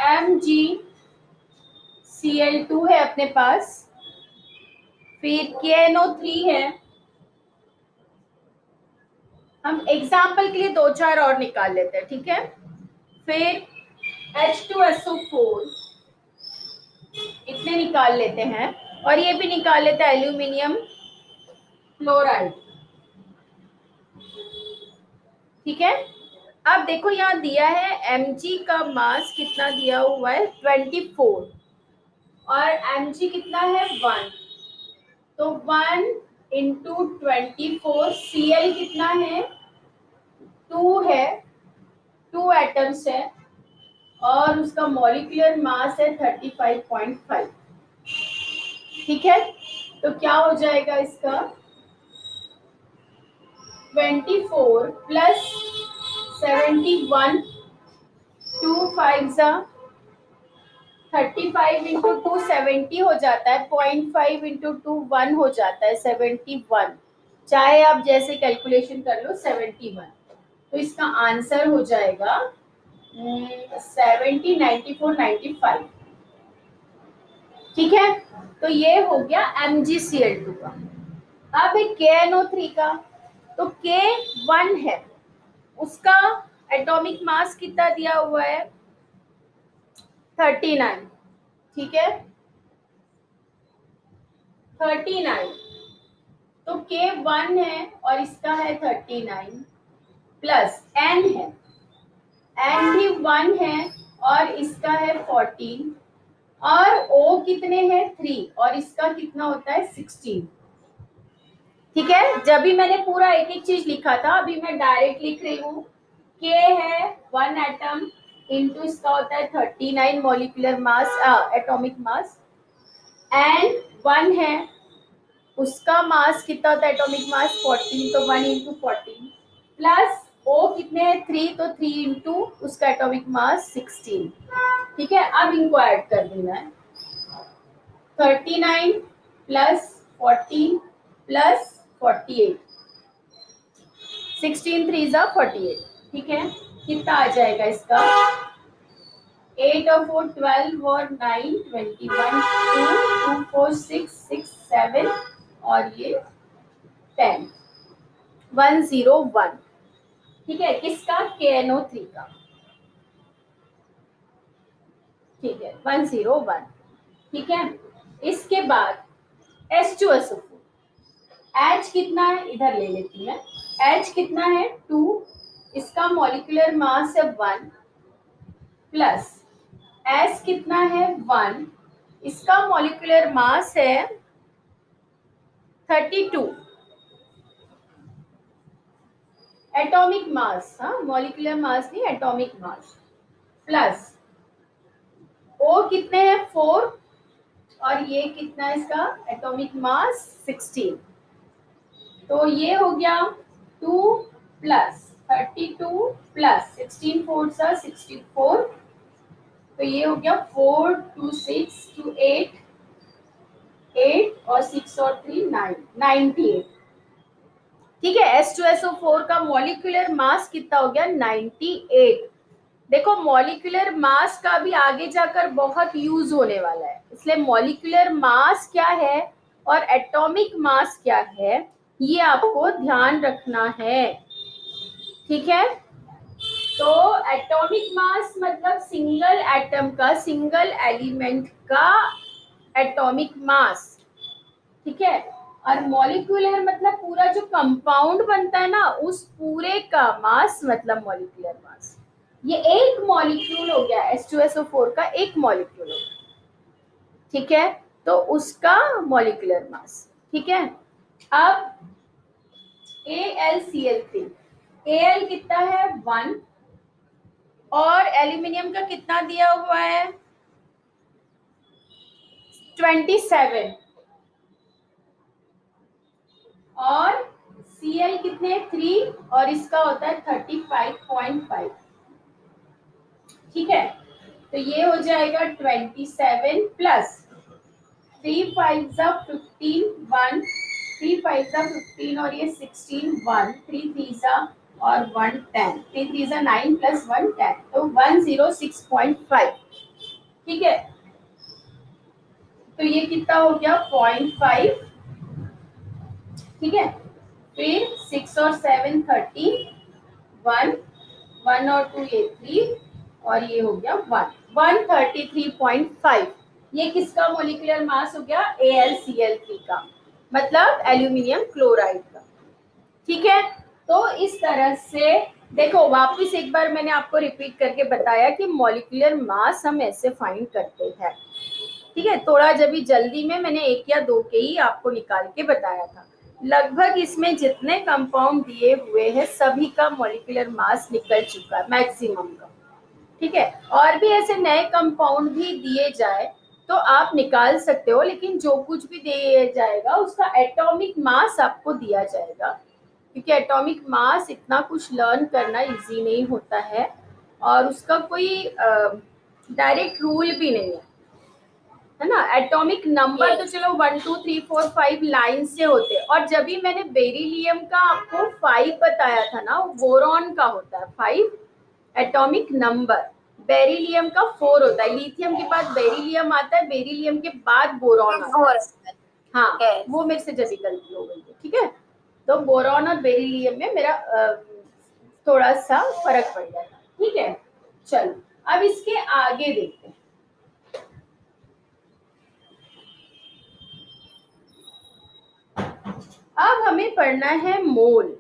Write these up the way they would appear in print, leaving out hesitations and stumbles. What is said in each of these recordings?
MgCl2 है अपने पास, फिर KNO3 है। हम एग्जाम्पल के लिए 2-4 और निकाल लेते हैं, ठीक है। फिर H2SO4 इतने निकाल लेते हैं, और ये भी निकाल लेते हैं एल्यूमिनियम क्लोराइड, ठीक है। अब देखो यहाँ दिया है Mg का मास कितना दिया हुआ है 24, और Mg कितना है 1, तो 1 इंटू 24, Cl कितना है 2 है, 2 एटम्स है, और उसका मॉलिक्यूलर मास है 35.5, ठीक है। तो क्या हो जाएगा इसका 24 प्लस 71, 2 5 जा 35 इंटू 2 70 हो जाता है, 0.5 इंटू 2 1 हो जाता है 71, चाहे आप जैसे कैलकुलेशन कर लो 71। तो इसका आंसर हो जाएगा 70, 94, 95, ठीक है। तो ये हो गया MgCl2 का। अब है KNO3 का, तो K1 है, उसका एटॉमिक मास कितना दिया हुआ है 39, ठीक है 39, तो K1 है और इसका है 39, प्लस N है, N भी 1 है और इसका है 14, और O कितने हैं 3, और इसका कितना होता है 16, ठीक है। जब भी मैंने पूरा एक एक चीज लिखा था, अभी मैं डायरेक्ट लिख रही हूँ। K है 1 एटम इंटू इसका होता है 39 molecular mass, atomic mass. N 1 है, उसका मास कितना होता है एटॉमिक मास 14, तो 1 इंटू 14, प्लस O कितने हैं 3, तो 3 इंटू उसका एटॉमिक मास 16, ठीक है। अब इनको ऐड कर देना है 39 प्लस 14 प्लस 48, 16 3 जा 48, ठीक है। कितना आ जाएगा इसका 8 और 4 12 और 9 21, 2 2 4 6 6 7 और ये 10, 101, ठीक है। किसका KNO3 का, ठीक है 101, ठीक है। इसके बाद H2SO4, H कितना है इधर ले लेती है, H कितना है 2, इसका मॉलिक्यूलर मास है 1, प्लस S कितना है 1, इसका मॉलिक्यूलर मास है 32, एटॉमिक मास, हाँ मॉलिक्यूलर मास नहीं एटॉमिक मास, प्लस O कितने हैं 4, और ये कितना है इसका एटॉमिक मास 16, तो ये हो गया 2 प्लस 32 प्लस 16 4 सा 64, तो ये हो गया 4 2 6 2 8 8 और 6 और 3 9 98, ठीक है। H2SO4 का मॉलिक्यूलर मास कितना हो गया 98। देखो मॉलिक्यूलर मास का भी आगे जाकर बहुत यूज होने वाला है, इसलिए मॉलिक्यूलर मास क्या है और एटॉमिक मास क्या है ये आपको ध्यान रखना है, ठीक है। तो एटॉमिक मास मतलब सिंगल एटम का, सिंगल एलिमेंट का एटॉमिक मास, ठीक है। और मॉलिक्यूलर मतलब पूरा जो कंपाउंड बनता है ना उस पूरे का मास मतलब मॉलिक्यूलर मास। ये एक मॉलिक्यूल हो गया H2SO4 का, एक मॉलिक्यूल हो गया, ठीक है। तो उसका मॉलिक्यूलर मास, ठीक है। अब AlCl3, Al कितना है 1, और एल्यूमिनियम का कितना दिया हुआ है 27, और Cl कितने 3, और इसका होता है 35.5, ठीक है। तो ये हो जाएगा 27 प्लस 3 5 जा 15 1, 3 5 जा 15 और ये 16 1, 3 3 जा और 1 10, 3 3 जा 9 प्लस 1 10, तो 106.5, ठीक है, तो ये कितना हो गया 0.5, ठीक है, फिर 6 और 7 13, 1, 1 और 2 ये 3, और ये हो गया 1, 133.5। ये किसका मोलिकुलर मास हो गया, AlCl3 का, मतलब एल्यूमिनियम क्लोराइड का। ठीक है, तो इस तरह से देखो, वापस एक बार मैंने आपको रिपीट करके बताया कि मॉलिक्यूलर मास हम ऐसे फाइंड करते हैं। ठीक है, थोड़ा जब भी जल्दी में मैंने एक या दो के ही आपको निकाल के बताया था। लगभग इसमें जितने कंपाउंड दिए हुए हैं सभी का मॉलिक्यूलर मास निकल चुका है मैक्सिमम का। ठीक है, और भी ऐसे नए कंपाउंड भी दिए जाए तो आप निकाल सकते हो, लेकिन जो कुछ भी दिया जाएगा उसका एटॉमिक मास आपको दिया जाएगा, क्योंकि एटॉमिक मास इतना कुछ लर्न करना इजी नहीं होता है, और उसका कोई डायरेक्ट रूल भी नहीं है ना। एटॉमिक नंबर तो चलो 1 2 3 4 5 लाइन से होते हैं, और जब भी मैंने बेरिलियम का आपको 5 बताया था ना, वो बोरॉन का होता है 5 एटॉमिक नंबर, बेरिलियम का 4 होता है। लिथियम के बाद बेरिलियम आता है, बेरिलियम के बाद बोरॉन आता है। हाँ, वो मेरे से जल्दी गलती हो गई है। ठीक है, तो बोरॉन और बेरिलियम में मेरा थोड़ा सा फर्क पड़ जाएगा। ठीक है, चलो अब इसके आगे देखते हैं। अब हमें पढ़ना है मोल।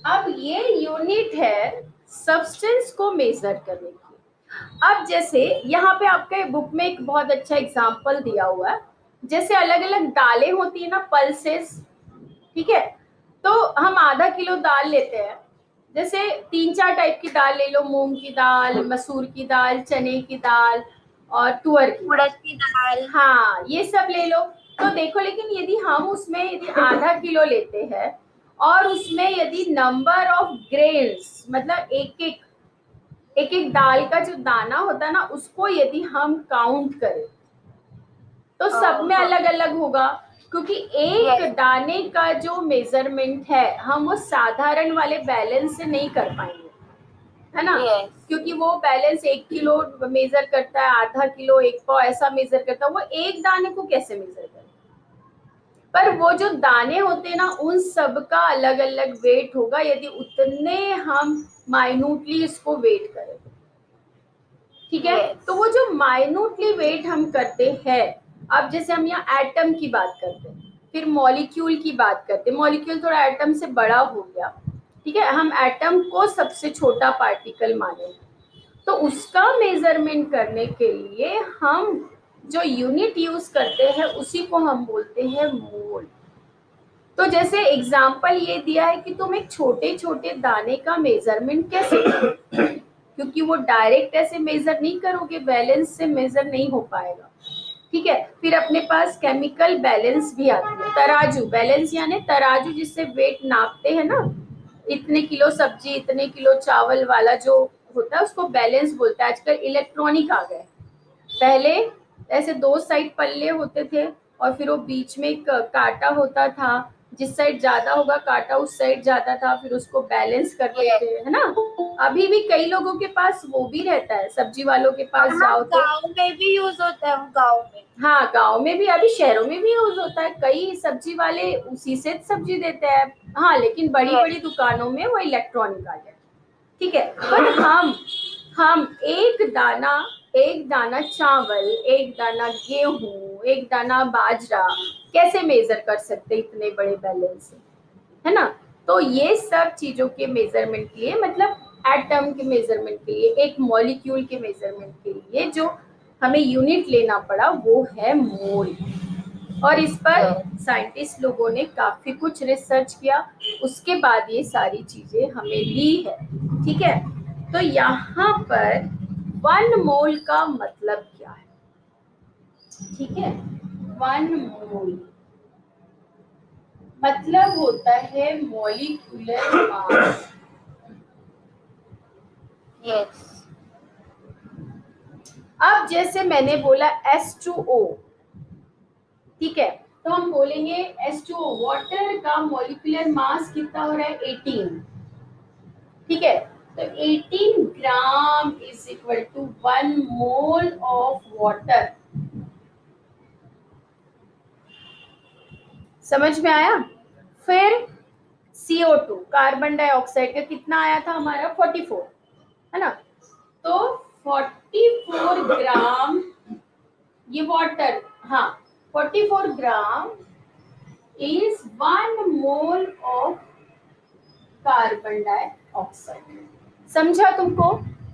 अब ये यूनिट है सब्सटेंस को मेजर करने की। अब जैसे यहाँ पे आपके बुक में एक बहुत अच्छा एग्जांपल दिया हुआ है, जैसे अलग अलग दालें होती है ना, पल्सेस। ठीक है, तो हम आधा किलो दाल लेते हैं, जैसे 3 4 टाइप की दाल ले लो, मूंग की दाल, मसूर की दाल, चने की दाल और तुअर की, उड़द की दाल, हाँ ये सब ले लो। तो देखो, लेकिन यदि हम उसमें यदि आधा किलो लेते हैं और उसमें यदि नंबर ऑफ ग्रेन्स, मतलब एक एक दाल का जो दाना होता है ना, उसको यदि हम काउंट करें तो सब में अलग अलग होगा, क्योंकि एक दाने का जो मेजरमेंट है हम वो साधारण वाले बैलेंस से नहीं कर पाएंगे, है ना। क्योंकि वो बैलेंस 1 किलो मेजर करता है, आधा किलो, 1 पाव ऐसा मेजर करता है, वो एक दाने को कैसे मेजर करे। पर वो जो दाने होते हैं ना, उन सब का अलग अलग वेट होगा, यदि उतने हम माइन्यूटली इसको वेट करें। ठीक है, तो वो जो माइन्यूटली वेट हम करते हैं, अब जैसे हम यहाँ एटम की बात करते हैं, फिर मॉलिक्यूल की बात करते हैं, मॉलिक्यूल थोड़ा एटम से बड़ा हो गया। ठीक है, हम एटम को सबसे छोटा पार्टिकल माने, तो उसका मेजरमेंट करने के लिए हम जो यूनिट यूज करते हैं उसी को हम बोलते हैं मोल। तो जैसे एग्जाम्पल ये दिया है कि तुम एक छोटे छोटे दाने का मेजरमेंट कैसे करोगे, क्योंकि वो डायरेक्ट ऐसे मेजर नहीं करोगे, बैलेंस से मेजर नहीं हो पाएगा। ठीक है, फिर अपने पास केमिकल बैलेंस भी आती है, तराजू बैलेंस यानी तराजू जिससे वेट नापते हैं ना, इतने किलो सब्जी इतने किलो चावल वाला जो होता है उसको बैलेंस बोलता है। आजकल इलेक्ट्रॉनिक आ गए, पहले ऐसे 2 साइड पल्ले होते थे और फिर वो बीच में एक कांटा होता था, जिस साइड ज्यादा होगा कांटा उस साइड जाता था, फिर उसको बैलेंस करते थे, है ना। अभी भी कई लोगों के पास वो भी रहता है, सब्जी वालों के पास जाओ तो गाँव में भी यूज होता है, गाँव में। हाँ, गांव में भी, अभी शहरों में भी यूज होता है, कई सब्जी वाले उसी से सब्जी देते हैं। हाँ, लेकिन बड़ी बड़ी दुकानों में वो इलेक्ट्रॉनिक आ गया। ठीक है, पर हम एक दाना चावल, एक दाना गेहूं, एक दाना बाजरा कैसे मेजर कर सकते इतने बड़े बैलेंस से, है ना। तो ये सब चीजों के मेजरमेंट के लिए, मतलब एटम के मेजरमेंट के लिए, एक मॉलिक्यूल के मेजरमेंट के लिए जो हमें यूनिट लेना पड़ा वो है मोल। और इस पर साइंटिस्ट लोगों ने काफी कुछ रिसर्च किया, उसके बाद ये सारी चीजें हमें दी है। ठीक है, तो यहाँ पर 1 मोल का मतलब क्या है। ठीक है, 1 मोल मतलब होता है मॉलिक्यूलर मास। अब जैसे मैंने बोला H2O, ठीक है, तो हम बोलेंगे H2O वाटर का मॉलिक्यूलर मास कितना हो रहा है 18, ठीक है। तो 18 gram is equal to 1 mole of water. समझ में आया? फिर CO2 कार्बन डाइऑक्साइड का कितना आया था हमारा 44, है ना। तो 44 ग्राम ये वाटर, हाँ 44 gram is 1 mole of carbon dioxide. समझा तुमको?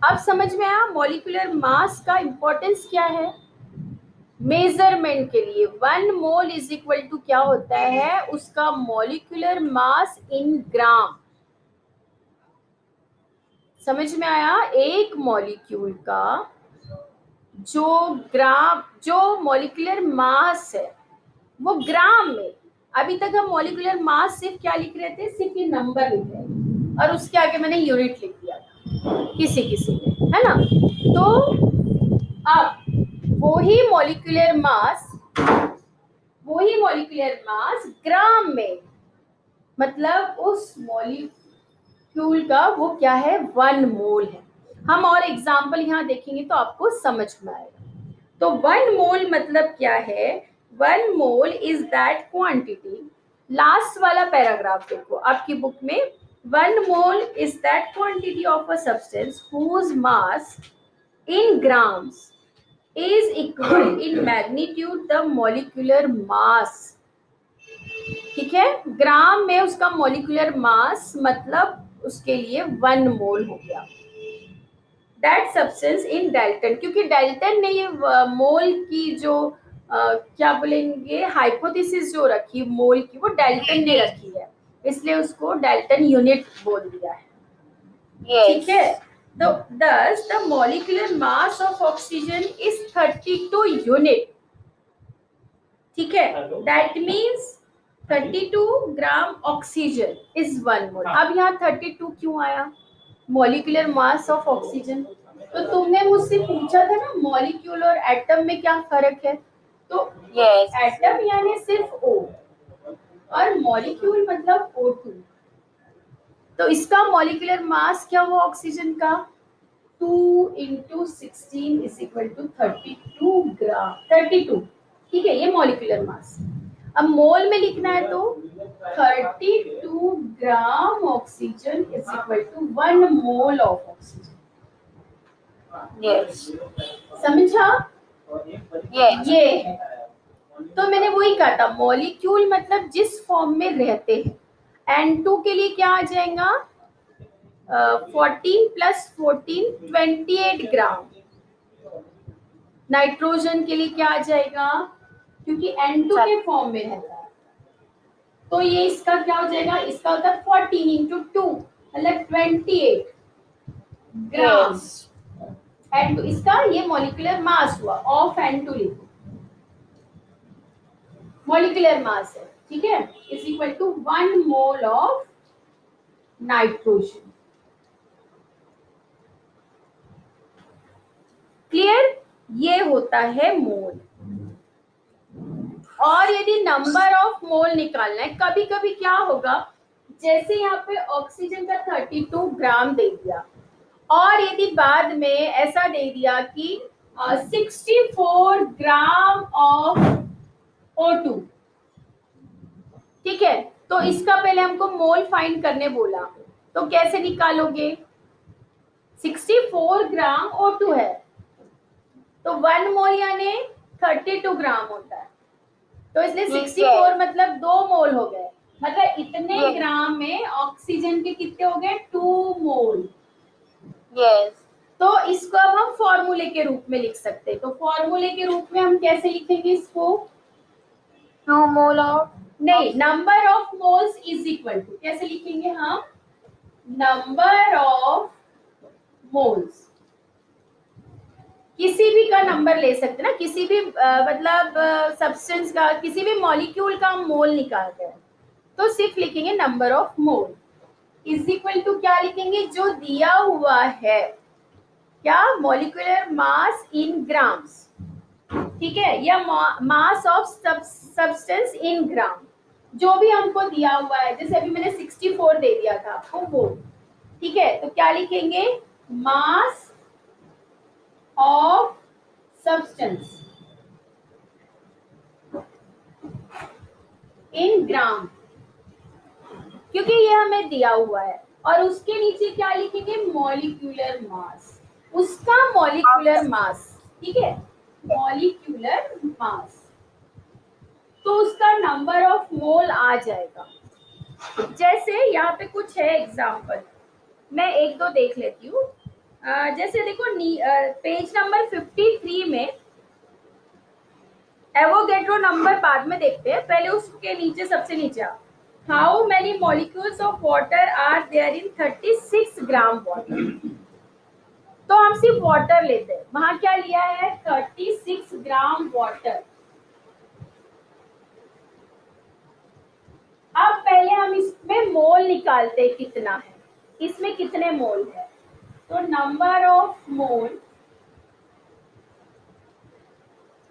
अब समझ में आया मॉलिक्यूलर मास का इंपॉर्टेंस क्या है मेजरमेंट के लिए। 1 मोल इज इक्वल टू क्या होता है उसका मॉलिक्यूलर मास इन ग्राम। समझ में आया? एक मॉलिक्यूल का जो मॉलिक्यूलर मास है वो ग्राम में। अभी तक हम मॉलिक्यूलर मास सिर्फ क्या लिख रहे थे, सिर्फ ये नंबर लिख रहे थे और उसके आगे मैंने यूनिट लिख दिया था किसी किसी में, है ना। तो अब वही मॉलिक्यूलर मास ग्राम में, मतलब उस मॉलिक्यूल का वो क्या है 1 मोल है। हम और एग्जांपल यहाँ देखेंगे तो आपको समझ में आएगा। तो 1 मोल मतलब क्या है, 1 mole is that quantity. Last वाला पैराग्राफ देखो आपकी बुक में, 1 mole is that quantity of a substance whose mass in grams is equal in magnitude the molecular mass। ठीक है, ग्राम में उसका मॉलिक्यूलर मास मतलब उसके लिए 1 मोल हो गया। दैट सब्सटेंस इन डाल्टन, क्योंकि डाल्टन ने ये मोल की जो क्या बोलेंगे हाइपोथेसिस जो रखी मोल की, वो डाल्टन ने रखी है, इसलिए उसको डाल्टन यूनिट बोल दिया है। ठीक है। तो thus the molecular mass of oxygen is 32 unit। ठीक है, that means 32 gram oxygen is 1 मोल। अब यहाँ 32 क्यों आया मॉलिक्यूलर मास ऑफ ऑक्सीजन? तो तुमने मुझसे पूछा था ना मॉलिक्यूल और एटम में क्या फर्क है, तो एटम यानी सिर्फ O और मॉलिक्यूल मतलब O2। तो इसका मॉलिक्यूलर मास क्या हुआ ऑक्सीजन का 2 into 16 is equal to 32 ग्राम, 32। ठीक है, ये मॉलिक्यूलर मास। अब मोल में लिखना है तो 32 gram oxygen is equal to 1 mole of oxygen. समझा? ये है। तो मैंने वही कहा था मॉलिक्यूल मतलब जिस फॉर्म में रहते हैं। N2 के लिए क्या आ जाएगा 14 प्लस 14 28 ग्राम। नाइट्रोजन के लिए क्या आ जाएगा, क्योंकि N2 के फॉर्म में रहता है तो ये इसका क्या हो जाएगा, इसका होता है 14 इंटू 2 मतलब 28 ग्राम N2। इसका ये मॉलिक्यूलर मास हुआ ऑफ N2 लिखो, मॉलिक्यूलर मास है, ठीक है, is equal to 1 mole of nitrogen. Clear? ये होता है मोल। और यदि नंबर ऑफ मोल निकालना है, कभी कभी क्या होगा, जैसे यहाँ पे ऑक्सीजन का 32 ग्राम दे दिया और यदि बाद में ऐसा दे दिया कि 64 ग्राम ऑफ O2, ठीक है, तो इसका पहले हमको मोल फाइंड करने बोला, तो कैसे निकालोगे? 64 ग्राम O2 है तो 1 मोल यानी 32 ग्राम होता है, तो इसलिए 64 मतलब 2 मोल हो गए, मतलब इतने ग्राम में ऑक्सीजन के कितने हो गए 2 मोल। तो इसको अब हम फॉर्मूले के रूप में लिख सकते हैं। तो फॉर्मूले के रूप में हम कैसे लिखेंगे इसको, 2 मोल ऑफ, नहीं, number of moles is equal to, कैसे लिखेंगे हम, नंबर ऑफ मोल्स, किसी भी का नंबर ले सकते ना, किसी भी मतलब सब्सटेंस का, किसी भी मॉलिक्यूल का हम मोल निकालते हैं तो सिर्फ लिखेंगे number of mole is equal to क्या लिखेंगे, जो दिया हुआ है क्या, मॉलिक्यूलर मास इन ग्राम्स। ठीक है, या मास ऑफ सब्सटेंस इन ग्राम, जो भी हमको दिया हुआ है, जैसे अभी मैंने 64 दे दिया था आपको वो, ठीक है, तो क्या लिखेंगे, मास ऑफ सब्सटेंस इन ग्राम, क्योंकि ये हमें दिया हुआ है। और उसके नीचे क्या लिखेंगे, मॉलिक्यूलर मास, उसका मॉलिक्यूलर मास, ठीक है, मॉलिक्यूलर मास, तो उसका नंबर ऑफ मोल आ जाएगा। जैसे यहाँ पे कुछ है एग्जाम्पल, मैं एक दो देख लेती हूँ। जैसे देखो पेज नंबर 53 में, एवोगैड्रो नंबर बाद में देखते हैं, पहले उसके नीचे सबसे नीचे, how many molecules of water are there in 36 gram water. तो हम सिर्फ वाटर लेते हैं, वहां क्या लिया है, 36 ग्राम वाटर। अब पहले हम इसमें मोल निकालते हैं कितना है, इसमें कितने मोल है, तो number of mole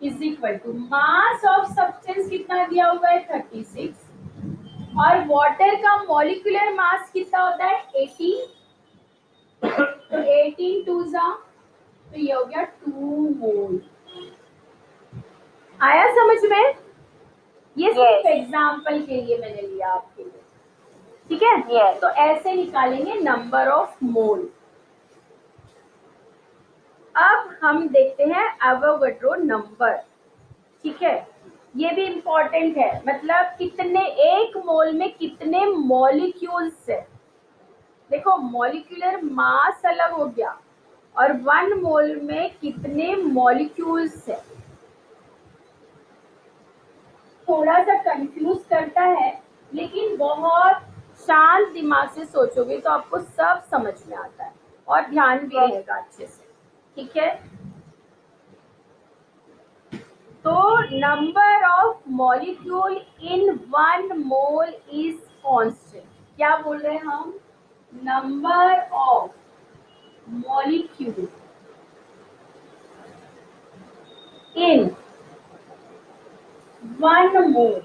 is equal to mass of substance कितना दिया हुआ है, 36, और वाटर का मॉलिक्यूलर मास कितना होता है, 18, तो 18 टू जा, तो ये हो गया 2 मोल। आया समझ में, ये सिर्फ एग्जाम्पल के लिए मैंने लिया आपके लिए, ठीक है। Yes. तो ऐसे निकालेंगे नंबर ऑफ मोल। अब हम देखते हैं एवोगैड्रो नंबर, ठीक है, ये भी इंपॉर्टेंट है, मतलब कितने, एक मोल में कितने मॉलिक्यूल्स है। देखो मॉलिक्यूलर मास अलग हो गया, और 1 मोल में कितने मॉलिक्यूल्स है, थोड़ा सा कंफ्यूज करता है, लेकिन बहुत शांत दिमाग से सोचोगे तो आपको सब समझ में आता है, और ध्यान भी रहेगा अच्छे से, ठीक है। तो number of molecule in 1 mole is constant, क्या बोल रहे हैं हम, number of molecule in 1 mole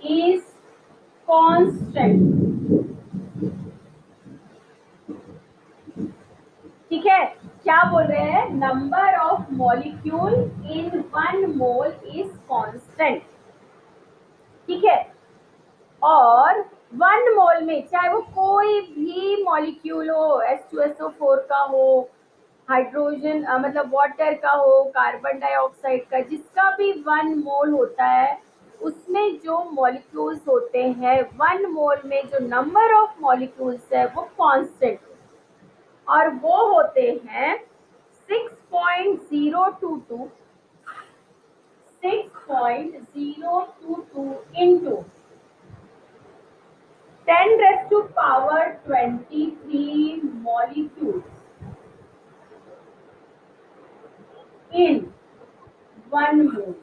is constant, ठीक है। क्या बोल रहे हैं, number of molecule in 1 mole is constant, ठीक है। और 1 मोल में चाहे वो कोई भी मॉलिक्यूल हो, H2SO4 का हो, हाइड्रोजन मतलब वाटर का हो, कार्बन डाइऑक्साइड का, जिसका भी 1 मोल होता है, उसमें जो मॉलिक्यूल्स होते हैं 1 मोल में, जो नंबर ऑफ मॉलिक्यूल्स है वो कांस्टेंट, और वो होते हैं 6.022 into 10 raised to power 23 molecules in 1 mole,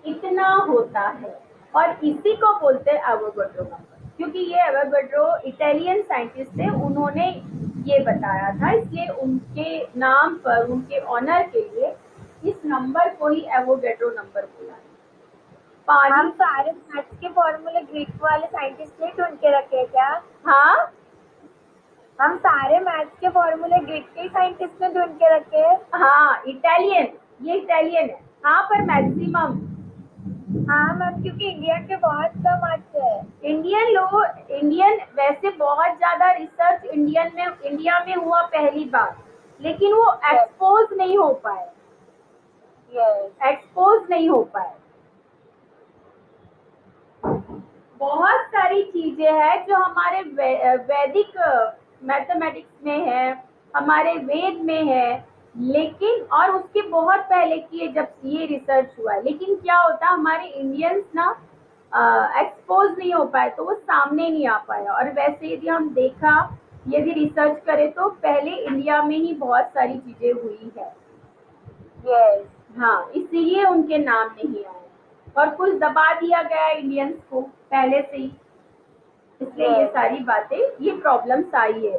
इतना होता है। और इसी को बोलते हैं एवोगैड्रो नंबर, क्योंकि ये एवोगैड्रो इटालियन साइंटिस्ट थे, उन्होंने ये बताया था, इसलिए उनके नाम पर, उनके ऑनर के लिए इस नंबर को ही एवोगैड्रो नंबर बोला है। हम सारे मैथ्स के फॉर्मूले ग्रीक वाले साइंटिस्ट ने ढूंढ के रखे हैं क्या? हाँ, हम सारे मैथ्स के फॉर्मूले ग्रीक के साइंटिस्ट ने ढूंढ के रखे हैं। हाँ इटालियन, ये इटालियन है, हाँ, पर मैक्सिमम, हाँ मैम, क्योंकि इंडिया के बहुत कम आते हैं। इंडियन वैसे बहुत ज्यादा रिसर्च इंडिया में हुआ पहली बार, लेकिन वो एक्सपोज नहीं हो पाए, एक्सपोज नहीं हो पाए। बहुत सारी चीजें हैं जो हमारे वैदिक मैथमेटिक्स में है, हमारे वेद में है, लेकिन और उसके बहुत पहले की जब ये रिसर्च हुआ है, लेकिन क्या होता, हमारे इंडियंस ना एक्सपोज नहीं हो पाए, तो वो सामने नहीं आ पाया। और वैसे यदि हम देखा, यदि रिसर्च करें तो पहले इंडिया में ही बहुत सारी चीजें हुई है, हाँ, इसीलिए उनके नाम नहीं आए, और कुछ दबा दिया गया इंडियंस को पहले से ही, इसलिए ये सारी बातें, ये प्रॉब्लम्स आई है,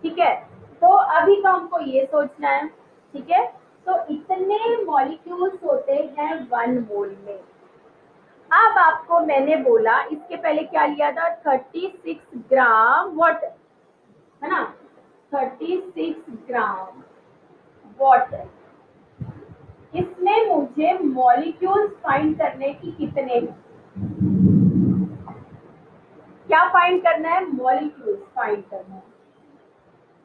ठीक है। तो अभी तो हमको ये सोचना है, ठीक है। तो इतने मॉलिक्यूल्स होते हैं 1 मोल में। अब आपको मैंने बोला इसके पहले क्या लिया था, 36 ग्राम वाटर, है ना, 36 ग्राम वाटर। इसमें मुझे मॉलिक्यूल्स फाइंड करने की कितने हैं, क्या फाइंड करना है, मॉलिक्यूल्स फाइंड करना है।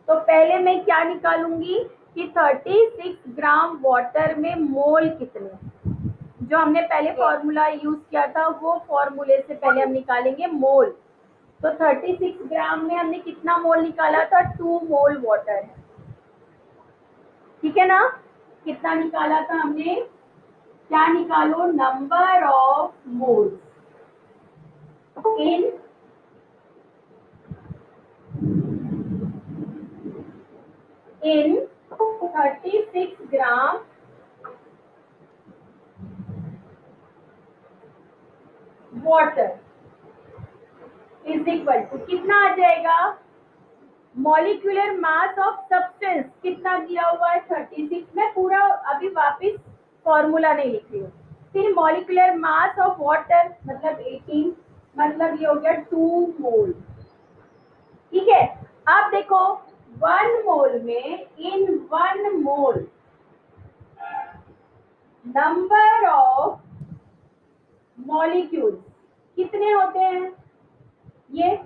तो पहले मैं क्या निकालूंगी कि 36 ग्राम वाटर में मोल कितने, जो हमने पहले फॉर्मूला यूज किया था वो फॉर्मूले से पहले हम निकालेंगे मोल। तो 36 ग्राम में हमने कितना मोल निकाला था, 2 मोल वाटर है, ठीक है ना। कितना निकाला था हमने, क्या निकालो, number of moles in 36 gram water is equal to कितना आ जाएगा, मॉलिक्यूलर मास ऑफ सब्सटेंस कितना दिया हुआ है 36। मैं पूरा अभी वापस फॉर्मूला नहीं लिख रही हूँ। फिर मॉलिक्यूलर मास ऑफ वाटर मतलब 18, मतलब ये हो गया 2 मोल, ठीक है। अब देखो 1 मोल में, इन 1 मोल नंबर ऑफ मॉलिक्यूल्स कितने होते हैं, ये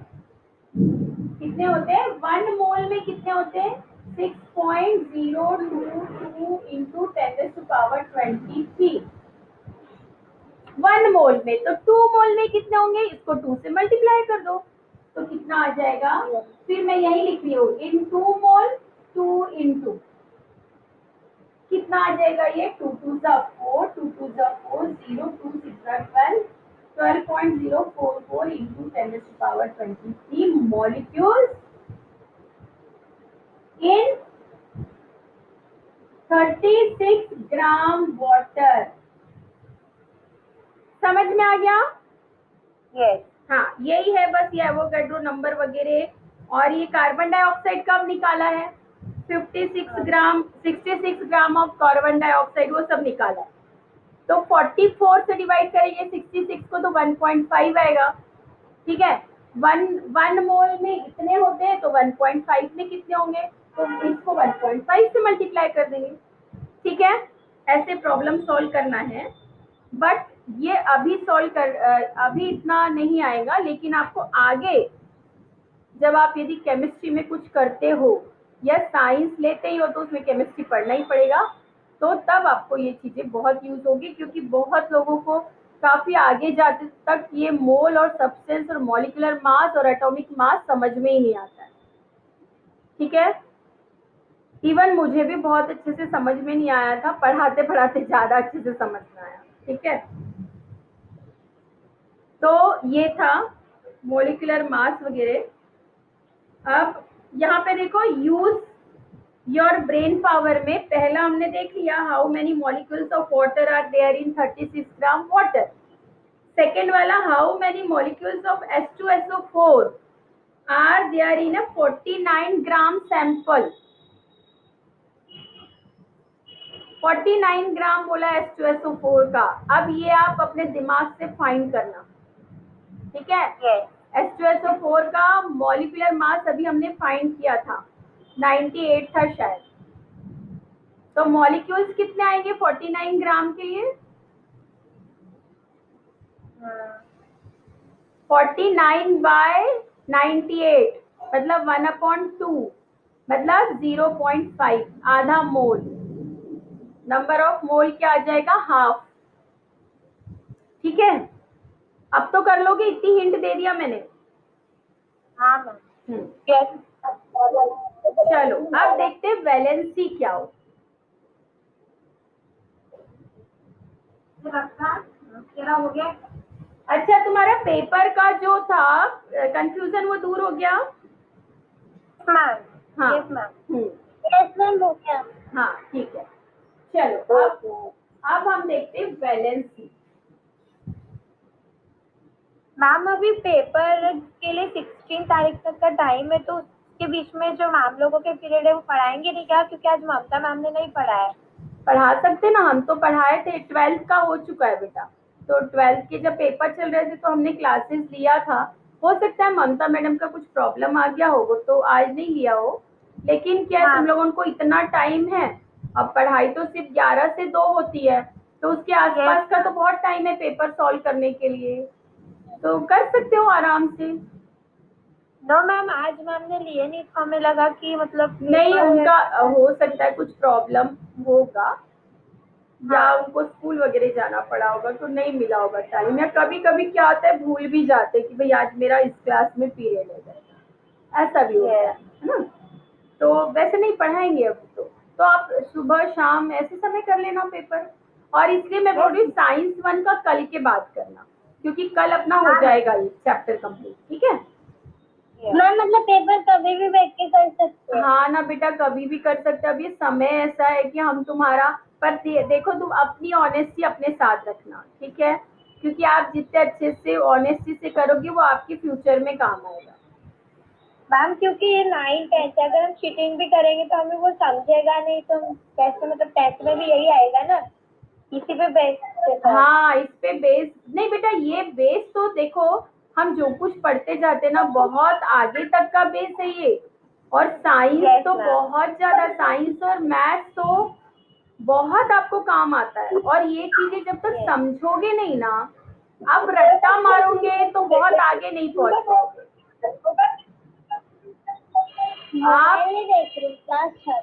कितने होते हैं, 1 मोल में कितने होते हैं, 6.022 इंटू 10⁻23 1 मोल में। तो 2 मोल में कितने होंगे, इसको 2 से मल्टीप्लाई कर दो तो कितना आ जाएगा। फिर मैं यही लिख रही हूँ, इन 2 मोल 2 इंटू कितना आ जाएगा, ये 2 2 4, 2 2 4, 0 2 6 12, 12.044 into 10⁻23 molecules in 36 gram water. समझ में आ गया, यस। हाँ यही है बस, ये एवोगैड्रो नंबर वगैरह। और ये कार्बन डाइऑक्साइड कब निकाला है, 66 ग्राम ऑफ कार्बन डाइऑक्साइड वो सब निकाला है। तो 44 से डिवाइड करेंगे 66 को तो 1.5 आएगा, ठीक है। 1 मोल में इतने होते हैं तो 1.5 में कितने होंगे, तो इसको 1.5 से मल्टीप्लाई कर देंगे, ठीक है। ऐसे प्रॉब्लम सॉल्व करना है, बट ये अभी अभी इतना नहीं आएगा, लेकिन आपको आगे जब आप यदि केमिस्ट्री में कुछ करते हो या साइंस लेते ही हो तो उसमें केमिस्ट्री पढ़ना ही पड़ेगा, तो तब आपको ये चीजें बहुत यूज होगी, क्योंकि बहुत लोगों को काफी आगे जाते तक ये मोल और सब्सटेंस और मॉलिक्यूलर मास और एटॉमिक मास समझ में ही नहीं आता है, ठीक है। इवन मुझे भी बहुत अच्छे से समझ में नहीं आया था, पढ़ाते पढ़ाते ज्यादा अच्छे से समझ में आया, ठीक है। तो ये था मॉलिक्यूलर मास वगैरह। अब यहाँ पे देखो, यूज योर ब्रेन पावर में पहला हमने देख लिया, how many molecules of water are there in 36 gram water. Second वाला, how many molecules of H2SO4 are there in a 49 gram sample. 49 gram बोला H2SO4 का। अब ये आप अपने दिमाग से फाइंड करना, ठीक है। यस। H2SO4 का मॉलिक्यूलर मास अभी हमने फाइंड किया था, 98 था शायद। तो मॉलिक्यूल्स कितने आएंगे 49 ग्राम के लिए, 49 बाय 98 मतलब 1/2 मतलब 0.5, आधा मोल। नंबर ऑफ मोल क्या आ जाएगा, हाफ, ठीक है। अब तो कर लोगे, इतनी हिंट दे दिया मैंने। हाँ मैम। यस। चलो अब देखते हैं वैलेंसी क्या हो। क्या हो गया? अच्छा, तुम्हारा पेपर का जो था कंफ्यूजन वो दूर हो गया, मैम। हाँ। Yes ma'am. यस मैम, हो गया। हाँ ठीक है, चलो अब हम देखते हैं वैलेंसी। मैम अभी पेपर के लिए 16 तारीख तक का टाइम है, तो उसके बीच में जो मैम लोगों के पीरियड है वो पढ़ाएंगे नहीं क्या, क्योंकि आज ममता मैम ने नहीं पढ़ाया। पढ़ा सकते ना, हम तो पढ़ाए थे, 12th का हो चुका है बेटा। तो 12th के जब पेपर चल रहे थे तो हमने क्लासेस लिया था। हो सकता है ममता मैडम का कुछ प्रॉब्लम आ गया होगा तो आज नहीं लिया हो, लेकिन क्या है हाँ तुम लोगों को इतना टाइम है। अब पढ़ाई तो सिर्फ 11 से 2 होती है, तो उसके यस आसपास का तो बहुत टाइम है पेपर सॉल्व करने के लिए, तो कर सकते हो आराम से। नो मैम, आज मैम ने लिए नहीं तो हमें लगा कि मतलब नहीं, पेपर है। उनका हो सकता है कुछ प्रॉब्लम होगा, या हाँ उनको स्कूल वगैरह जाना पड़ा होगा तो नहीं मिला होगा टाइम, या कभी कभी क्या होता है भूल भी जाते हैं कि भाई आज मेरा इस क्लास में पीरियड है, ऐसा भी होता यस है ना। तो वैसे नहीं पढ़ाएंगे अभी तो आप सुबह शाम ऐसे समय कर लेना पेपर। और इसलिए मैं बोल यस। रही हूँ साइंस 1 का कल के बाद करना, क्योंकि कल अपना हो हाँ जाएगा ये चैप्टर कंप्लीट, ठीक है। मैम, मतलब पेपर कभी भी बैठ के कर सकते हैं। हाँ ना बेटा, कभी भी कर सकते हो। अब ये समय ऐसा है कि हम तुम्हारा, पर देखो तुम अपनी ऑनेस्टी अपने साथ रखना, ठीक है, क्योंकि आप जितने अच्छे से ऑनेस्टी से करोगे वो आपके फ्यूचर में काम आएगा। मैम क्योंकि ये 9th 10th है, अगर हम चीटिंग भी करेंगे तो हमें वो समझेगा नहीं, तो हम कैसे, मतलब टेस्ट में भी यही आएगा ना, इसी पे बेस के साथ। हाँ, इस पे बेस नहीं बेटा, ये बेस तो देखो, हम जो कुछ पढ़ते जाते हैं ना बहुत आगे तक का बेस है ये। और साइंस यस तो मैम। बहुत ज्यादा, साइंस और मैथ्स तो बहुत आपको काम आता है। और ये चीजें जब तक यस समझोगे नहीं ना, आप रट्टा मारोगे तो बहुत आगे नहीं पहुंच पाओगे। आप मोबाइल नहीं देख रही क्लास है।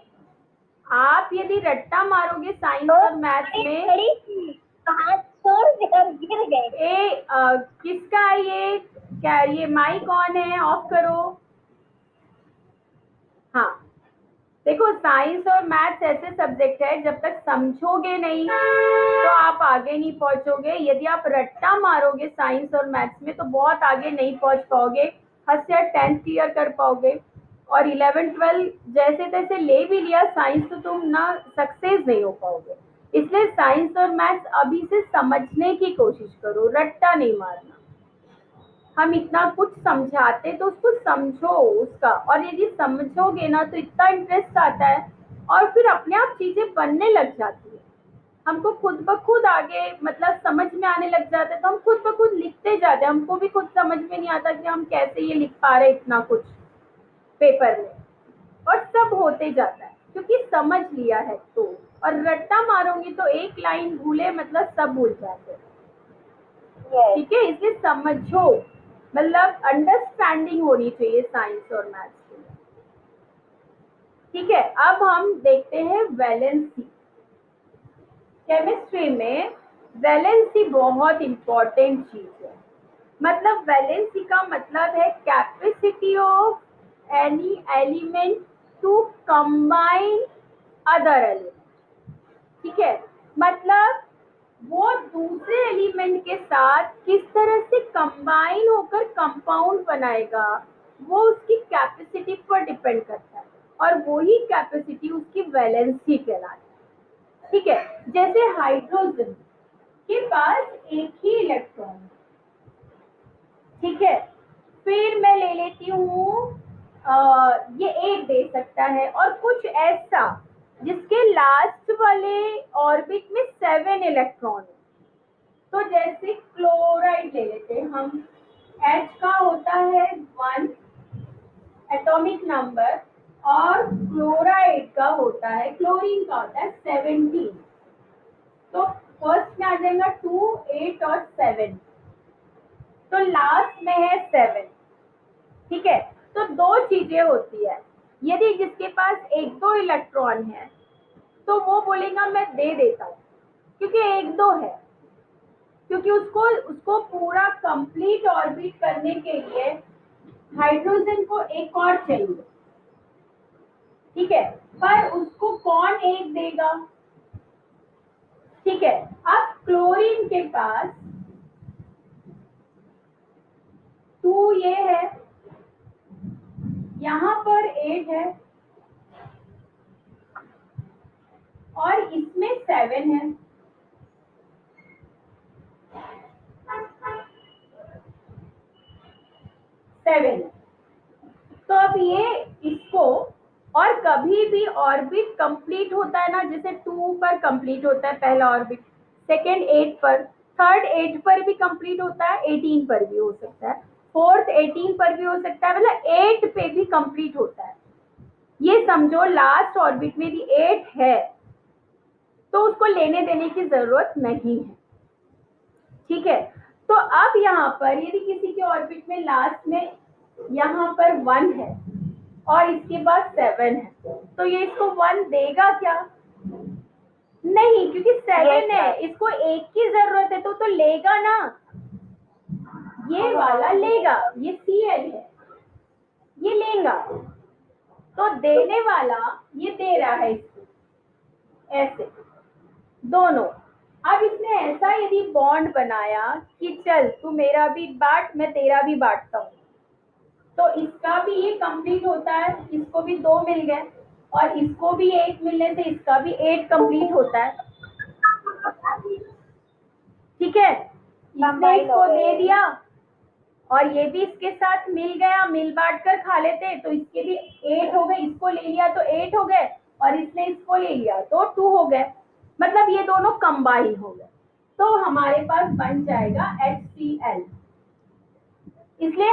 आप यदि रट्टा मारोगे साइंस तो और मैथ्स में, खड़ी थी, हाथ छोड़ दिया और गिर गई। किसका ये, क्या ये माइक ऑन है, ऑफ करो। हाँ, देखो साइंस और मैथ्स ऐसे सब्जेक्ट है जब तक समझोगे नहीं तो आप आगे नहीं पहुंचोगे। यदि आप रट्टा मारोगे साइंस और मैथ्स में तो बहुत आगे नहीं पहुंच पाओगे, हद से 10th क्लियर कर पाओगे। और 11 12 जैसे तैसे ले भी लिया साइंस तो तुम ना सक्सेस नहीं हो पाओगे। इसलिए साइंस और मैथ्स अभी से समझने की कोशिश करो, रट्टा नहीं मारना। हम इतना कुछ समझाते तो उसको समझो उसका, और यदि समझोगे ना तो इतना इंटरेस्ट आता है और फिर अपने आप चीजें बनने लग जाती है। हमको खुद ब खुद आगे मतलब समझ में आने लग जाता है, तो हम खुद ब खुद लिखते जाते हैं। हमको भी खुद समझ में नहीं आता कि हम कैसे ये लिख पा रहे इतना कुछ पेपर में, और सब होते जाता है क्योंकि समझ लिया है तो। और रट्टा मारोगे तो एक लाइन भूले मतलब सब भूल जाते हैं, यस ठीक है। इसलिए समझो, मतलब अंडरस्टैंडिंग होनी चाहिए साइंस और मैथ्स के लिए, ठीक है। अब हम देखते हैं वैलेंसी। केमिस्ट्री में वैलेंसी बहुत इंपॉर्टेंट चीज है। मतलब वैलेंसी का मतलब है capacity of any element to combine other element, ठीक है। मतलब वो दूसरे एलिमेंट के साथ किस तरह से कंबाइन होकर कंपाउंड बनाएगा, वो उसकी कैपेसिटी पर डिपेंड करता है। और वही कैपेसिटी उसकी वैलेंसी कहलाती है, ठीक है। जैसे हाइड्रोजन के पास एक ही इलेक्ट्रॉन है, ठीक है। फिर मैं ले लेती हूँ, ये एक दे सकता है, और कुछ ऐसा जिसके लास्ट वाले ऑर्बिट में 7 इलेक्ट्रॉन है। तो जैसे क्लोराइड ले लेते हैं हम, H का होता है 1 एटॉमिक नंबर, और क्लोराइड का होता है, क्लोरीन का होता है 17। तो फर्स्ट में आ जाएगा 2 8 और 7, तो लास्ट में है 7, ठीक है। तो दो चीजें होती है, यदि जिसके पास एक दो इलेक्ट्रॉन है तो वो बोलेगा मैं दे देता हूँ, क्योंकि एक दो है, क्योंकि उसको उसको पूरा कंप्लीट ऑर्बिट करने के लिए हाइड्रोजन को एक और चाहिए, ठीक है। पर उसको कौन एक देगा, ठीक है। अब क्लोरीन के पास 2 ये है, यहाँ पर 8 है, और इसमें 7 है, 7 है। तो अब ये देखो, और कभी भी ऑर्बिट कंप्लीट होता है ना, जैसे 2 पर कंप्लीट होता है पहला ऑर्बिट, सेकेंड 8 पर, थर्ड 8 पर भी कंप्लीट होता है, 18 पर भी हो सकता है, फोर्थ 18 पर भी हो सकता है, मतलब 8 पे भी कंप्लीट होता है। ये समझो लास्ट ऑर्बिट में भी 8 है, तो उसको लेने देने की जरूरत नहीं है। ठीक है, तो अब यहाँ पर यदि किसी के ऑर्बिट में लास्ट में यहाँ पर 1 है और इसके पास 7 है, तो ये इसको 1 देगा क्या? नहीं, क्योंकि 7 है, इसको 1 की जरूरत है, तो लेगा ना, ये वाला लेगा, ये Cl है, ये लेगा, तो देने वाला ये दे रहा है इसको, ऐसे दोनों। अब इसने ऐसा यदि बॉन्ड बनाया कि चल तू मेरा भी बांट, मैं तेरा भी बांटता हूँ, तो इसका भी ये कंप्लीट होता है, इसको भी 2 मिल गए, और इसको भी 8 मिलने से इसका भी 8 कंप्लीट होता है। ठीक है, इसने इसको दे दिया, और ये भी इसके साथ मिल गया, मिल बांट कर खा लेते, तो इसके भी 8 हो गए, इसको ले लिया तो 8 हो गए, और इसने इसको ले लिया तो 2 हो गए, मतलब ये दोनों कंबाइन हो गए, तो हमारे पास बन जाएगा HCl। इसलिए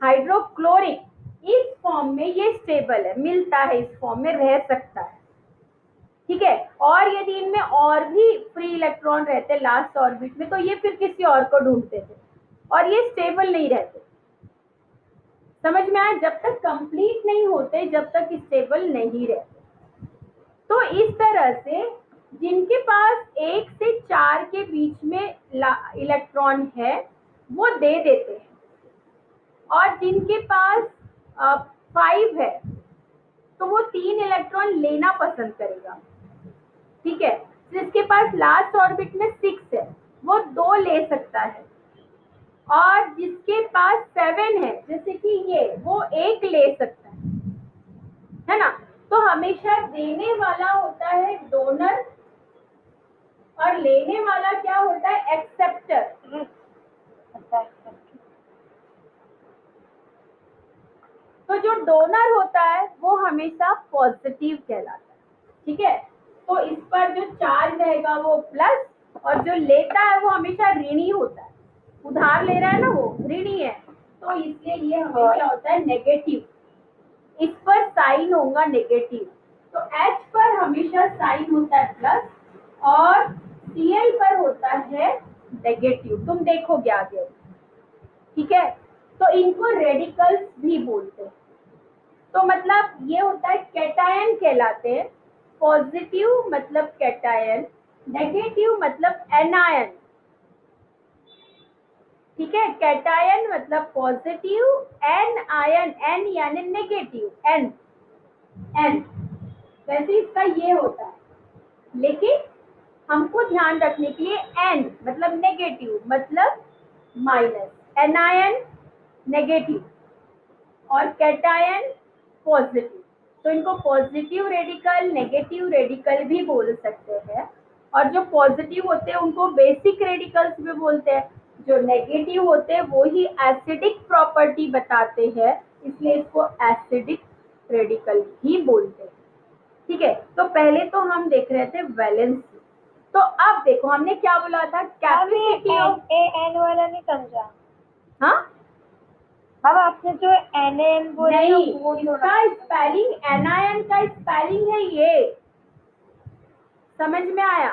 हाइड्रोक्लोरिक इस फॉर्म में ये स्टेबल है, मिलता है, इस फॉर्म में रह सकता है। ठीक है, और यदि इनमें और भी फ्री इलेक्ट्रॉन रहते लास्ट ऑर्बिट में, तो ये फिर किसी और को ढूंढते थे, और ये स्टेबल नहीं रहते। समझ में आया? जब तक कंप्लीट नहीं होते, जब तक स्टेबल नहीं रहते। तो इस तरह से जिनके पास 1 से 4 के बीच में इलेक्ट्रॉन है वो दे देते हैं, और जिनके पास 5 है तो वो 3 इलेक्ट्रॉन लेना पसंद करेगा। ठीक है, जिसके पास लास्ट ऑर्बिट में 6 है वो 2 ले सकता है, और जिसके पास 7 है जैसे कि ये, वो 1 ले सकता है ना। तो हमेशा देने वाला होता है डोनर, और लेने वाला क्या होता है? एक्सेप्टर। तो जो डोनर होता है वो हमेशा पॉजिटिव कहलाता है। ठीक है, तो इस पर जो चार्ज रहेगा वो प्लस, और जो लेता है वो हमेशा ऋणी होता है, उधार ले रहा है ना वो ऋणी है, तो इसलिए ये हमेशा होता है नेगेटिव, इस पर साइन होगा नेगेटिव। तो H पर हमेशा साइन होता है प्लस, और Cl पर होता है नेगेटिव, तुम देखोगे आगे। ठीक है, तो इनको रेडिकल्स भी बोलते हैं। तो मतलब ये होता है कैटायन कहलाते हैं, पॉजिटिव मतलब कैटायन, नेगेटिव मतलब एनायन। ठीक है, कैटायन मतलब पॉजिटिव, एन आयन, एन यानी नेगेटिव, एन एन, वैसे इसका ये होता है, लेकिन हमको ध्यान रखने के लिए एन मतलब नेगेटिव मतलब माइनस, एनायन नेगेटिव और कैटायन पॉजिटिव, तो इनको पॉजिटिव रेडिकल, नेगेटिव रेडिकल भी बोल सकते हैं। और जो पॉजिटिव होते हैं उनको बेसिक रेडिकल्स भी बोलते हैं, जो नेगेटिव होते हैं वो ही एसिडिक प्रॉपर्टी बताते हैं, इसलिए इसको एसिडिक रेडिकल ही बोलते हैं। ठीक है, तो पहले तो हम देख रहे थे वैलेंसी, तो अब देखो हमने क्या बोला था, कैपेसिटी ऑफ एन वाला नहीं समझा। हाँ अब आपने जो एन बोला नहीं, वो इसका स्पेलिंग एनायन का स्पेलिंग है ये, समझ में आया?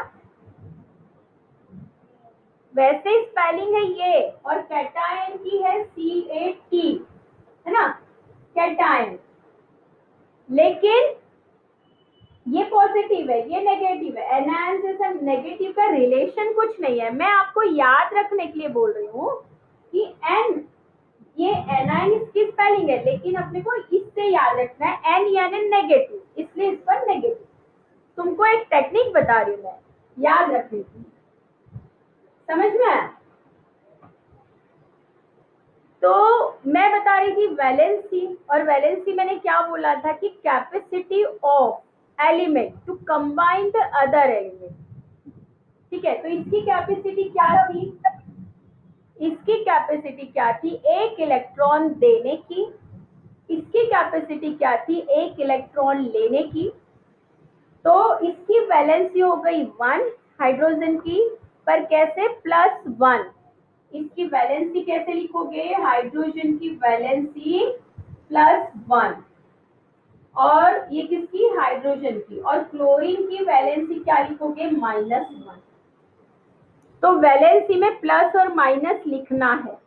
वैसे स्पेलिंग है ये, और कैटायन की है CAT, है ना, कैटायन, लेकिन ये पॉजिटिव है, ये नेगेटिव है, एनायन से नेगेटिव का रिलेशन कुछ नहीं है। मैं आपको याद रखने के लिए बोल रही हूँ कि एन, ये एनायन इसकी स्पेलिंग है, लेकिन अपने को इससे याद रखना है एन यानी नेगेटिव, इसलिए इस पर नेगेटिव। तुमको एक टेक्निक बता रही हूँ मैं याद रखने की, समझ में आया? तो मैं बता रही थी वैलेंसी, और वैलेंसी मैंने क्या बोला था कि capacity of element to combine the other element. ठीक है, तो इसकी कैपेसिटी क्या थी? इसकी कैपेसिटी क्या थी? 1 इलेक्ट्रॉन देने की, इसकी कैपेसिटी क्या थी, एक इलेक्ट्रॉन लेने की, तो इसकी वैलेंसी हो गई 1 हाइड्रोजन की, पर कैसे, +1। इसकी वैलेंसी कैसे लिखोगे, हाइड्रोजन की वैलेंसी +1, और ये किसकी, हाइड्रोजन की, और क्लोरीन की वैलेंसी क्या लिखोगे, -1। तो वैलेंसी में प्लस और माइनस लिखना है,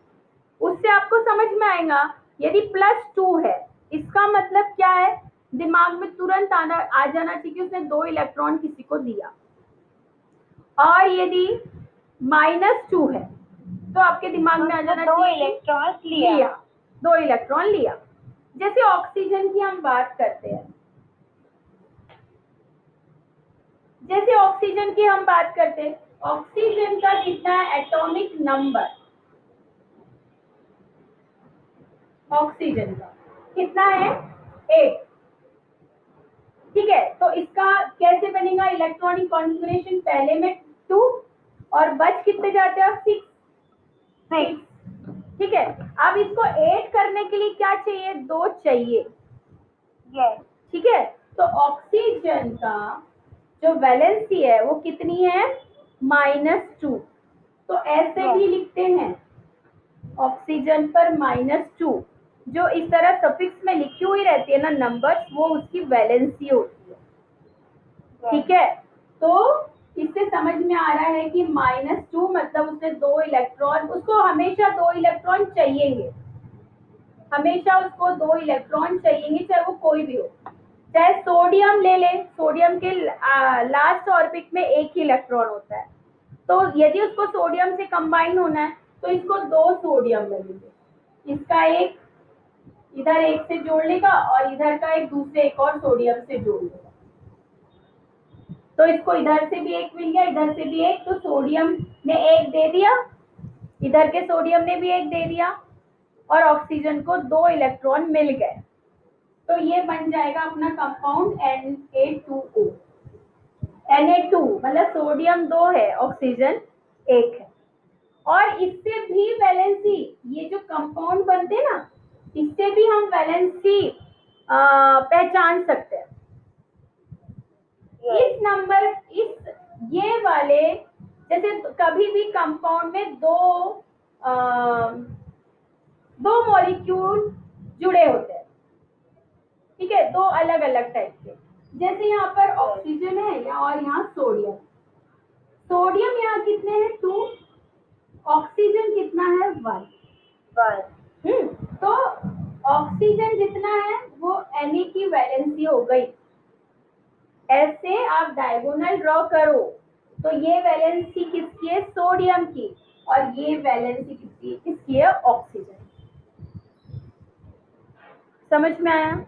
उससे आपको समझ में आएगा। यदि +2 है, इसका मतलब क्या है, दिमाग में तुरंत आ जाना चाहिए कि उसने 2 इलेक्ट्रॉन किसी को दिया। और यदि -2 है तो आपके दिमाग में आ जाना चाहिए 2 इलेक्ट्रॉन्स लिया। 2 इलेक्ट्रॉन लिया। जैसे ऑक्सीजन की हम बात करते हैं, ऑक्सीजन का कितना है एटॉमिक नंबर, ऑक्सीजन का कितना है 8। ठीक है, तो इसका कैसे बनेगा इलेक्ट्रॉनिक कॉन्फ़िगरेशन, पहले में 2 और बच कितने जाते हैं, 6। ठीक है, अब इसको 8 करने के लिए क्या चाहिए, 2 चाहिए। ठीक है, तो ऑक्सीजन का जो वैलेंसी है वो कितनी है, -2। तो ऐसे भी लिखते हैं, ऑक्सीजन पर -2, जो इस तरह सफिक्स में लिखी हुई रहती है ना नंबर्स, वो उसकी वैलेंसी होती है। ठीक है, तो इससे समझ में आ रहा है कि -2 मतलब उसने 2 इलेक्ट्रॉन, उसको हमेशा 2 इलेक्ट्रॉन चाहिए, हमेशा उसको 2 इलेक्ट्रॉन चाहिए, चाहे वो कोई भी हो। चाहे सोडियम ले ले, सोडियम के लास्ट ऑर्बिट में एक ही इलेक्ट्रॉन होता है, तो यदि उसको सोडियम से कंबाइन होना है तो इसको 2 सोडियम लगेंगे, इसका एक इधर एक से जोड़ लेगा और इधर का एक दूसरे एक और सोडियम से जोड़ लेगा, तो इसको इधर से भी एक मिल गया, इधर से भी एक, तो सोडियम ने एक दे दिया, इधर के सोडियम ने भी एक दे दिया, और ऑक्सीजन को 2 इलेक्ट्रॉन मिल गए। तो ये बन जाएगा अपना कंपाउंड Na2O। Na2 मतलब सोडियम 2 है, ऑक्सीजन 1 है। और इससे भी वैलेंसी, ये जो कंपाउंड बनते ना, इससे भी हम वैलेंसी पहचान सकते हैं। इस नंबर, ये वाले, जैसे कभी भी कंपाउंड में दो मॉलिक्यूल जुड़े होते हैं, ठीक है, 2 अलग अलग टाइप के, जैसे यहाँ पर ऑक्सीजन है या और यहाँ सोडियम, सोडियम यहाँ कितने हैं 2, ऑक्सीजन कितना है 1। तो ऑक्सीजन जितना है वो Na की वैलेंसी हो गई। ऐसे आप डायगोनल ड्रॉ करो तो ये वैलेंसी किसकी है, सोडियम की, और ये वैलेंसी किसकी है, ऑक्सीजन। समझ में आया,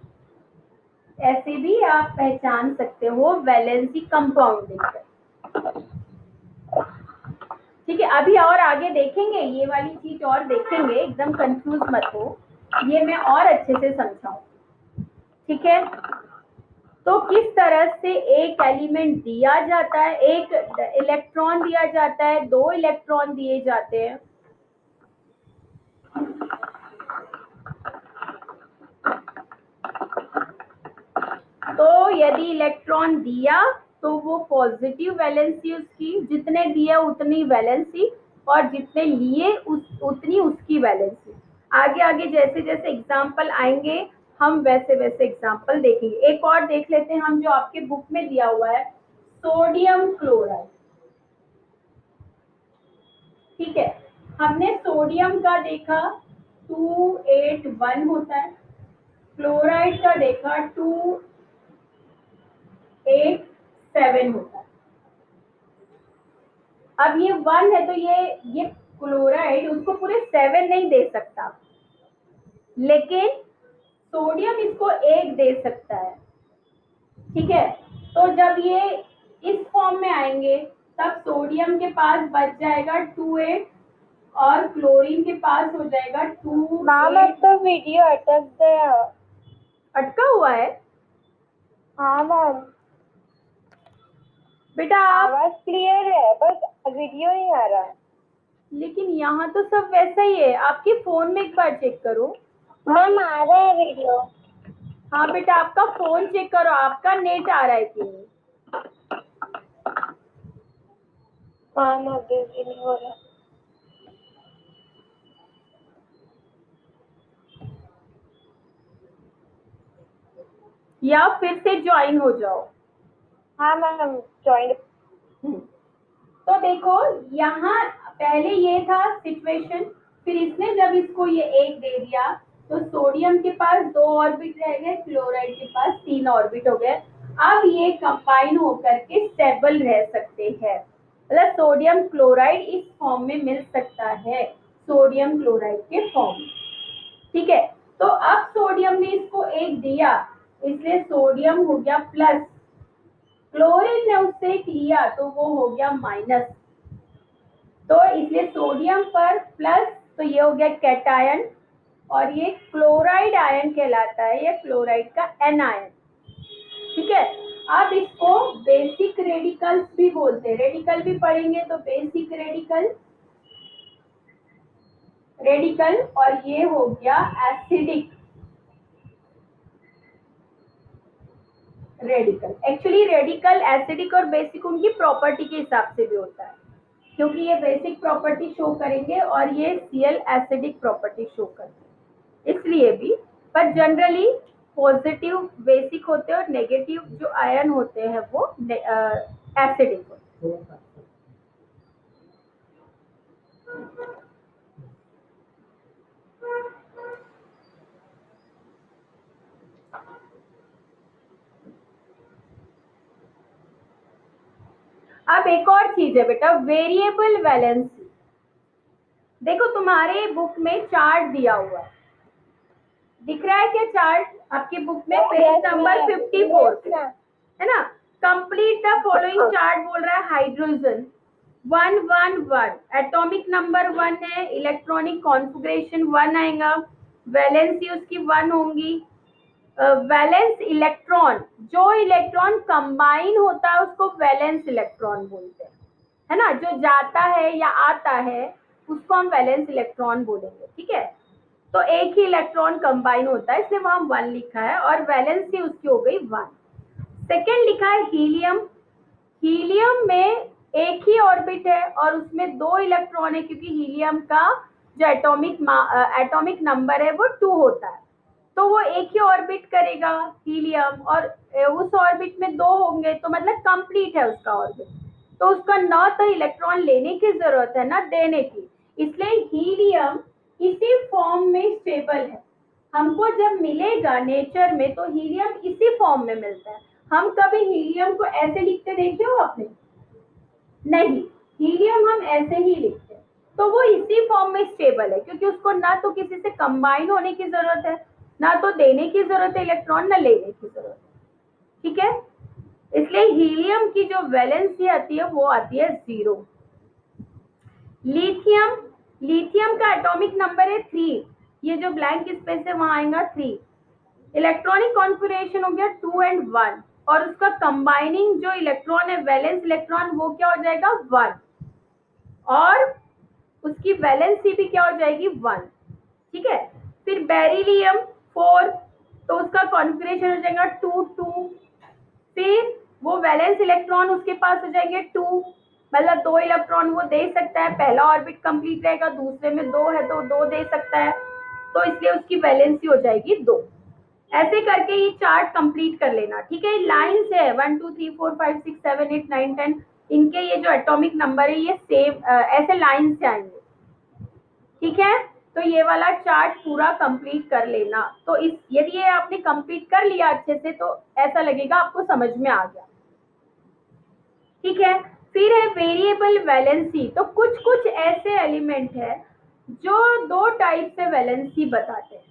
ऐसे भी आप पहचान सकते हो वैलेंसी कंपाउंड देखकर। ठीक है, अभी और आगे देखेंगे, ये वाली चीज और देखेंगे, एकदम कंफ्यूज मत हो, ये मैं और अच्छे से समझाऊं। ठीक है, तो किस तरह से एक एलिमेंट दिया जाता है, एक इलेक्ट्रॉन दिया जाता है, 2 इलेक्ट्रॉन दिए जाते हैं। तो यदि इलेक्ट्रॉन दिया तो वो पॉजिटिव वैलेंसी उसकी, जितने दिया उतनी वैलेंसी, और जितने लिए उतनी उसकी वैलेंसी। आगे आगे जैसे जैसे एग्जाम्पल आएंगे हम वैसे वैसे एग्जाम्पल देखेंगे। एक और देख लेते हैं हम, जो आपके बुक में दिया हुआ है, सोडियम क्लोराइड। ठीक है, हमने सोडियम का देखा 281 होता है, क्लोराइड का देखा 287 होता है। अब ये 1 है तो ये क्लोराइड उसको पूरे 7 नहीं दे सकता, लेकिन सोडियम इसको 1 दे सकता है। ठीक है, तो जब ये इस फॉर्म में आएंगे तब सोडियम के पास बच जाएगा 28 और क्लोरीन के पास हो जाएगा 2। मैम अब तो वीडियो अटक गया। अटका हुआ है? हाँ मैम, बेटा आवाज क्लियर है, बस वीडियो नहीं आ रहा। लेकिन यहाँ तो सब वैसा ही है, आपके फोन में एक बार चेक करो। मैम आ रहा है वीडियो। हाँ बेटा, आपका फोन चेक करो, आपका नेट आ रहा है कि नहीं? हाँ मैं बिजी नहीं हो रहा। या फिर से ज्वाइन हो जाओ। हाँ मैम ज्वाइन। तो देखो, यहाँ पहले ये था सिचुएशन, फिर इसने जब इसको ये एक दे दिया तो सोडियम के पास 2 ऑर्बिट रह गए, क्लोराइड के पास 3 ऑर्बिट हो गए। अब ये कंबाइन होकर के स्टेबल रह सकते हैं, मतलब सोडियम क्लोराइड इस फॉर्म में मिल सकता है, सोडियम क्लोराइड के फॉर्म में। ठीक है, तो अब सोडियम ने इसको एक दिया, इसलिए सोडियम हो गया प्लस, क्लोरीन ने उससे एक लिया तो वो हो गया माइनस, तो इसलिए सोडियम पर प्लस, तो ये हो गया कैटायन, और ये क्लोराइड आयन कहलाता है, ये क्लोराइड का एन आयन। ठीक है, अब इसको बेसिक रेडिकल्स भी बोलते हैं, रेडिकल भी पढ़ेंगे तो बेसिक रेडिकल, रेडिकल, और ये हो गया acidic radical. Actually radical acidic और बेसिक उनकी प्रॉपर्टी के हिसाब से भी होता है, क्योंकि ये बेसिक प्रॉपर्टी शो करेंगे और ये Cl एसिडिक प्रॉपर्टी शो करेंगे, इसलिए भी। पर जनरली पॉजिटिव बेसिक होते हैं और नेगेटिव जो आयन होते हैं वो एसिडिक होते हैं। अब एक और चीज है बेटा, वेरिएबल वैलेंसी। देखो तुम्हारे बुक में चार्ट दिया हुआ है, दिख रहा है क्या चार्ट आपकी बुक में, पेज नंबर 54 पे है ना। कंप्लीट द फॉलोइंग चार्ट बोल रहा है, हाइड्रोजन 111, एटॉमिक नंबर 1 है, इलेक्ट्रॉनिक कॉन्फ़िगरेशन 1 आएगा, वैलेंसी उसकी 1 होंगी। वैलेंस इलेक्ट्रॉन, जो इलेक्ट्रॉन कंबाइन होता है उसको वैलेंस इलेक्ट्रॉन बोलते हैं, है ना, जो जाता है या आता है उसको हम वैलेंस इलेक्ट्रॉन बोलेंगे। ठीक है, तो एक ही इलेक्ट्रॉन कंबाइन होता है, इसलिए वहां 1 लिखा है, और वैलेंसी उसकी हो गई 1। सेकेंड लिखा है हीलियम, हीलियम में एक ही ऑर्बिट है और उसमें 2 इलेक्ट्रॉन है, क्योंकि हीलियम का जो एटॉमिक नंबर है वो 2 होता है, तो वो एक ही ऑर्बिट करेगा हीलियम, और उस ऑर्बिट में 2 होंगे, तो मतलब कंप्लीट है उसका ऑर्बिट, तो उसका ना तो इलेक्ट्रॉन लेने की जरूरत है ना देने की, इसलिए हीलियम इसी फॉर्म में स्टेबल है। हमको जब मिलेगा नेचर में तो हीलियम इसी फॉर्म में मिलता है। हम कभी हीलियम को ऐसे लिखते देखे हो आपने? नहीं, हीलियम हम ऐसे ही लिखते हैं, तो वो इसी फॉर्म में स्टेबल है, क्योंकि उसको ना तो किसी से कंबाइन होने की जरूरत है, ना तो देने की जरूरत है इलेक्ट्रॉन, ना लेने की जरूरत है। ठीक है, इसलिए हीलियम की जो वैलेंसी आती है वो आती है 0। लिथियम, लिथियम का एटॉमिक नंबर है 3, ये जो ब्लैंक स्पेस है वहां आएगा 3, इलेक्ट्रॉनिक कॉन्फ़िगरेशन हो गया 2 एंड 1, और उसका कंबाइनिंग जो इलेक्ट्रॉन है वैलेंस इलेक्ट्रॉन वो क्या हो जाएगा 1, और उसकी वैलेंसी भी क्या हो जाएगी 1। ठीक है, फिर बेरिलियम 4, तो उसका कॉन्फ़िगरेशन हो जाएगा 2 2, फिर वो वैलेंस इलेक्ट्रॉन उसके पास हो जाएंगे 2, मतलब 2 इलेक्ट्रॉन वो दे सकता है, पहला ऑर्बिट कंप्लीट रहेगा, दूसरे में 2 है तो 2 दे सकता है, तो इसलिए उसकी वैलेंसी हो जाएगी 2। ऐसे करके ये चार्ट कंप्लीट कर लेना। ठीक है, लाइन से 1 2 3 4 5 6 7 8 9 10, इनके ये जो एटॉमिक नंबर है ये सेम ऐसे लाइन से आएंगे। ठीक है, तो ये वाला चार्ट पूरा कंप्लीट कर लेना, तो इस यदि ये आपने कंप्लीट कर लिया अच्छे से तो ऐसा लगेगा आपको समझ में आ गया। ठीक है, फिर है वेरिएबल वैलेंसी, तो कुछ कुछ ऐसे एलिमेंट है जो 2 टाइप से वैलेंसी बताते हैं।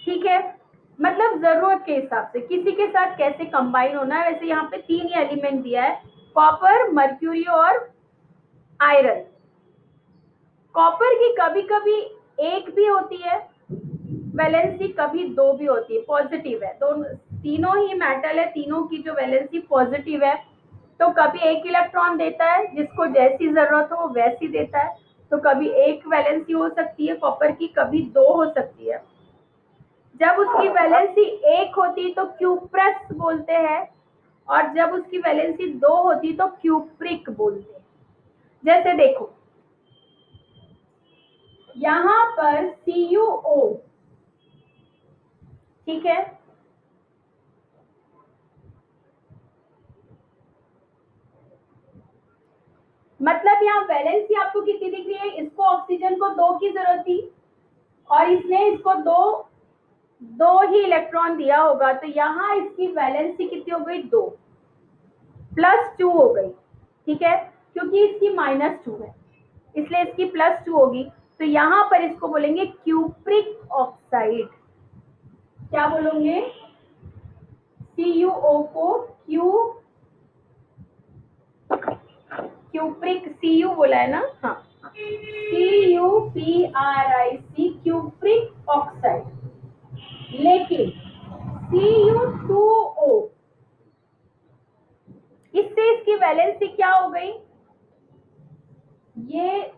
ठीक है, मतलब जरूरत के हिसाब से किसी के साथ कैसे कंबाइन होना है, वैसे यहाँ पे 3 ही एलिमेंट दिया है, कॉपर, मर्क्यूरी और आयरन। कॉपर की कभी कभी 1 भी होती है वैलेंसी, कभी 2 भी होती है, पॉजिटिव है, दोनों तीनों ही मेटल है, तीनों की जो वैलेंसी पॉजिटिव है, तो कभी 1 इलेक्ट्रॉन देता है, जिसको जैसी जरूरत हो वो वैसी देता है, तो कभी 1 वैलेंसी हो सकती है कॉपर की, कभी 2 हो सकती है। जब उसकी वैलेंसी 1 होती तो क्यूप्रस बोलते हैं, और जब उसकी वैलेंसी 2 होती तो क्यूप्रिक बोलते हैं। जैसे देखो यहां पर CuO, ठीक है, मतलब यहाँ वैलेंसी आपको कितनी दिख रही है, इसको ऑक्सीजन को 2 की जरूरत थी और इसने इसको दो ही इलेक्ट्रॉन दिया होगा, तो यहाँ इसकी वैलेंसी कितनी हो गई, 2 +2 हो गई, ठीक है, क्योंकि इसकी -2 है इसलिए इसकी +2 होगी। तो यहाँ पर इसको बोलेंगे क्यूप्रिक ऑक्साइड। क्या बोलोगे, CuO को क्यूप्रिक, Cu बोला है ना, हाँ, CuPric क्यूप्रिक ऑक्साइड। लेकिन Cu2O, इससे इसकी वैलेंसी क्या हो गई, ये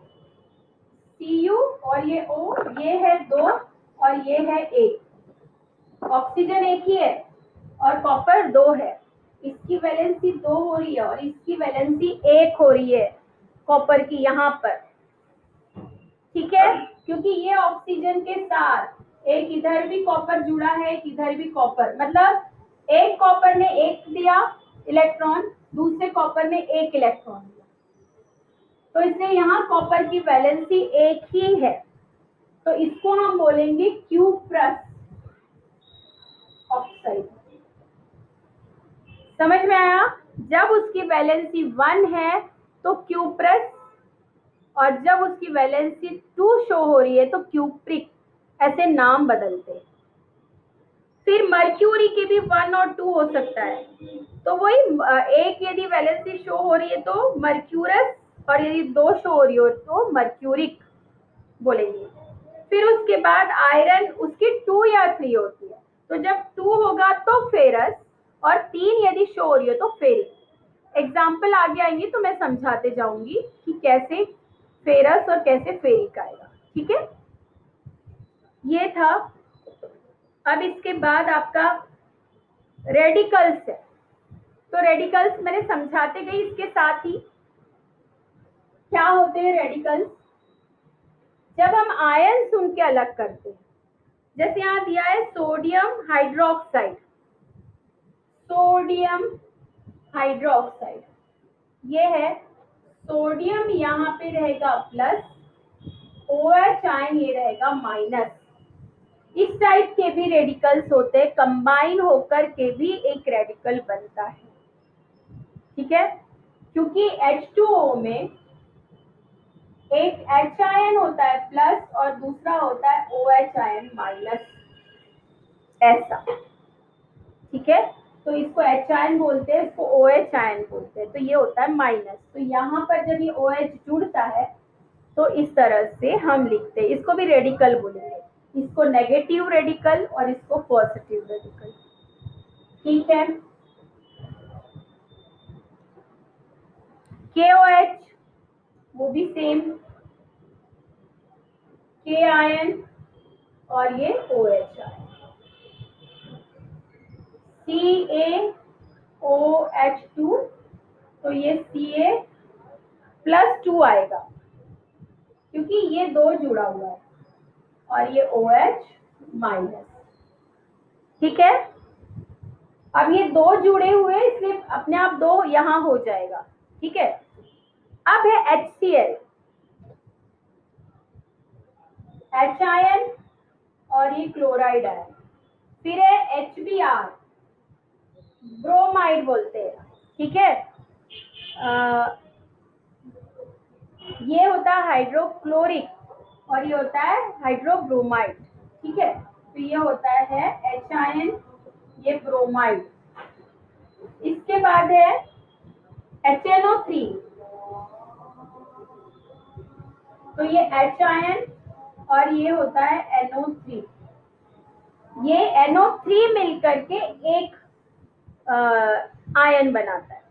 Cu और ये O, ये है 2 और ये है 1, ऑक्सीजन एक ही है और कॉपर 2 है, इसकी वैलेंसी 2 हो रही है और इसकी वैलेंसी 1 हो रही है कॉपर की यहाँ पर, ठीक है, क्योंकि ये ऑक्सीजन के साथ एक इधर भी कॉपर जुड़ा है, एक इधर भी कॉपर, मतलब एक कॉपर ने 1 दिया इलेक्ट्रॉन, दूसरे कॉपर ने 1 इलेक्ट्रॉन दिया, तो इसलिए यहाँ कॉपर की वैलेंसी 1 ही है, तो इसको हम बोलेंगे क्यूप्रस ऑक्साइड। समझ में आया, जब उसकी वैलेंसी 1 है तो क्यूप्रस, और जब उसकी वैलेंसी 2 शो हो रही है तो क्यूप्रिक, ऐसे नाम बदलते हैं। फिर मर्क्यूरी की भी 1 और 2 हो सकता है, तो वही एक यदि वैलेंसी शो हो रही है तो मर्क्यूरस, और यदि 2 शो हो रही हो तो मर्क्यूरिक बोलेंगे। फिर उसके बाद आयरन, उसकी 2 या 3 होती है, तो जब 2 होगा तो फेरस, और 3 यदि शो हो रही हो तो फेरिक। एग्जाम्पल आगे आएंगे तो मैं समझाते जाऊंगी कि कैसे फेरस और कैसे फेरिक आएगा, ठीक है, ये था। अब इसके बाद आपका रेडिकल्स है, तो रेडिकल्स मैंने समझाते गई, इसके साथ ही क्या होते हैं रेडिकल्स, जब हम आयन सुन के अलग करते हैं, जैसे यहाँ दिया है सोडियम हाइड्रोक्साइड, सोडियम हाइड्रोक्साइड, ये है सोडियम, यहाँ पे रहेगा प्लस, OH आयन ये रहेगा माइनस। इस टाइप के भी रेडिकल्स होते हैं, कंबाइन होकर के भी एक रेडिकल बनता है, ठीक है, क्योंकि H2O में एक H आयन होता है प्लस और दूसरा होता है OH आयन माइनस, ऐसा, ठीक है, तो इसको H आयन बोलते हैं, इसको OH आयन बोलते हैं, तो ये होता है माइनस। तो यहाँ पर जब ये OH जुड़ता है तो इस तरह से हम लिखते हैं, इसको भी रेडिकल बोलेंगे, इसको नेगेटिव रेडिकल और इसको पॉजिटिव रेडिकल, ठीक है। KOH वो भी सेम, K आयन और ये OH आयन, CaOH2, तो ये Ca+2 आएगा क्योंकि ये 2 जुड़ा हुआ है और ये OH माइनस, ठीक है। अब ये 2 जुड़े हुए इसलिए अपने आप 2 यहाँ हो जाएगा, ठीक है। अब है HCl, H आयन और ये क्लोराइड आयन, फिर है HBr, ब्रोमाइड बोलते हैं, ठीक है, ये होता है हाइड्रोक्लोरिक और ये होता है हाइड्रोब्रोमाइड, ठीक है, तो ये होता है H आयन, ये ब्रोमाइड। इसके बाद है HNO3, तो ये H आयन और ये होता है NO3, ये NO3 मिलकर के एक आयन बनाता है,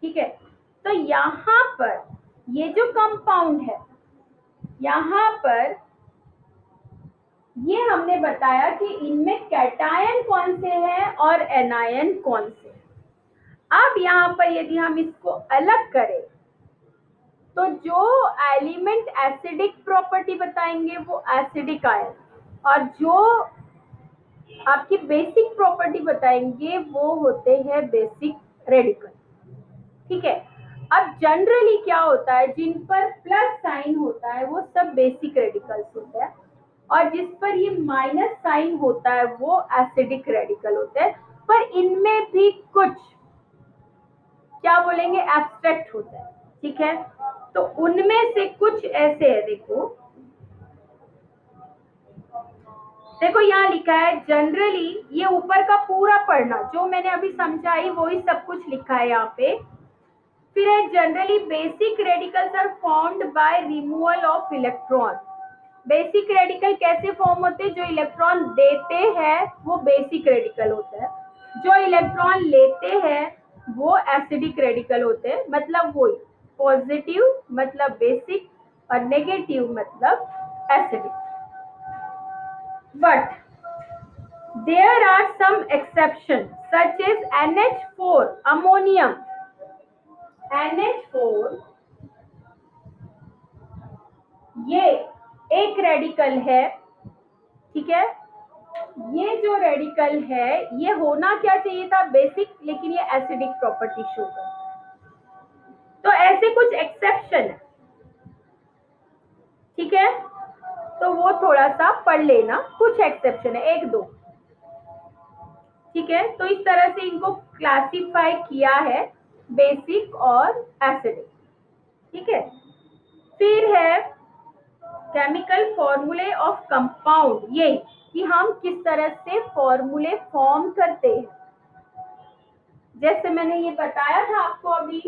ठीक है। तो यहाँ पर ये जो कंपाउंड है, यहाँ पर ये हमने बताया कि इनमें कैटायन कौन से हैं और एनायन कौन से हैं। अब यहाँ पर यदि हम इसको अलग करें तो जो एलिमेंट एसिडिक प्रॉपर्टी बताएंगे वो एसिडिक आयन, और जो आपकी बेसिक प्रॉपर्टी बताएंगे वो होते हैं बेसिक रेडिकल। ठीक है, अब जनरली क्या होता है, जिन पर प्लस साइन होता है वो सब बेसिक रेडिकल्स होते हैं, और जिस पर ये माइनस साइन होता है वो एसिडिक रेडिकल होते हैं। पर इनमें भी कुछ क्या बोलेंगे एब्स्ट्रैक्ट होता है। ठीक है, तो उनमें से कुछ ऐसे है, देखो देखो यहाँ लिखा है जनरली, ये ऊपर का पूरा पढ़ना जो मैंने अभी समझाई वही सब कुछ लिखा है यहाँ पे। फिर है generally basic radicals are formed by removal of electron. Basic radical कैसे फॉर्म होते हैं, जो इलेक्ट्रॉन देते हैं वो बेसिक रेडिकल होता है, जो इलेक्ट्रॉन लेते हैं वो एसिडिक रेडिकल होते हैं। मतलब वही, पॉजिटिव मतलब बेसिक और नेगेटिव मतलब acidic. But there are some exceptions such as NH4 ammonium। NH4 ये एक रेडिकल है। ठीक है, ये जो रेडिकल है ये होना क्या चाहिए था बेसिक, लेकिन ये एसिडिक प्रॉपर्टी शो करता है। तो ऐसे कुछ एक्सेप्शन है। ठीक है, तो वो थोड़ा सा पढ़ लेना, कुछ एक्सेप्शन है, एक दो। ठीक है, तो इस तरह से इनको क्लासिफाई किया है, बेसिक और एसिडिक। ठीक है, फिर है केमिकल फॉर्मूले ऑफ कंपाउंड, ये कि हम किस तरह से फॉर्मूले फॉर्म करते हैं। जैसे मैंने ये बताया था आपको अभी